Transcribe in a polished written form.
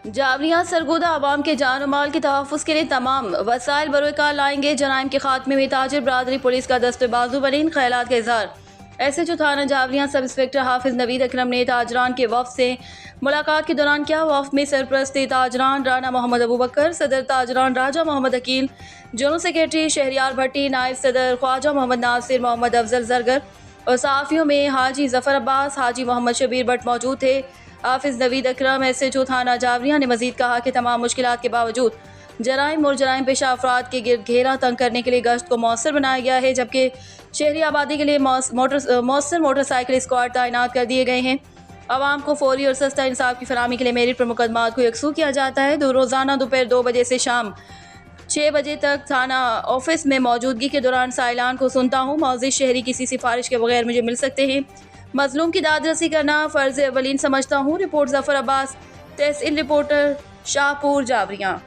जावलिया सरगोदा आवाम के जान और माल के तहफ़्फ़ुज़ के लिए तमाम वसाइल बरोकार लाएंगे। जराइम के खात्मे में ताजिर बरादरी पुलिस का दस्ते बाजू बनी। ख्यालात का इजहार SHO थाना जावलिया सब इंस्पेक्टर हाफिज नवीद अकरम ने ताजरान के वफ़द से मुलाकात के दौरान किया। वफ़द में सरपरस्त ताजरान राना मोहम्मद अबू बकर, सदर ताजरान राजा मोहम्मद अकील, जनरल सेक्रेटरी शहरियार भट्टी, नायब सदर ख्वाजा मोहम्मद नासिर, मोहम्मद अफजल जरगर और सहाफ़ियों में हाजी जफ़र अब्बास, हाजी मोहम्मद शबीर भट्ट मौजूद थे। हाफिज नवीद अकरम SHO थाना जावलिया ने मजीद कहा कि तमाम मुश्किलात के बावजूद जराइम और जराइम पेशा अफराद के गिरद घेरा तंग करने के लिए गश्त को मौसर बनाया गया है, जबकि शहरी आबादी के लिए मौसर मोटरसाइकिल स्क्वाड तैनात कर दिए गए हैं। आवाम को फौरी और सस्ता इंसाफ की फराहमी के लिए मेरिट पर मुकदमात को यकसू किया जाता है। रोज़ाना दोपहर 2 बजे से शाम 6 बजे तक थाना ऑफिस में मौजूदगी के दौरान साइलान को सुनता हूँ। मौजूद शहरी किसी सिफारिश के बगैर मुझे मिल सकते हैं। मजलूम की दादरसी करना फ़र्ज़ अवलीन समझता हूँ। रिपोर्ट जफ़र अब्बास, तहसील रिपोर्टर, शाहपुर, जावलिया।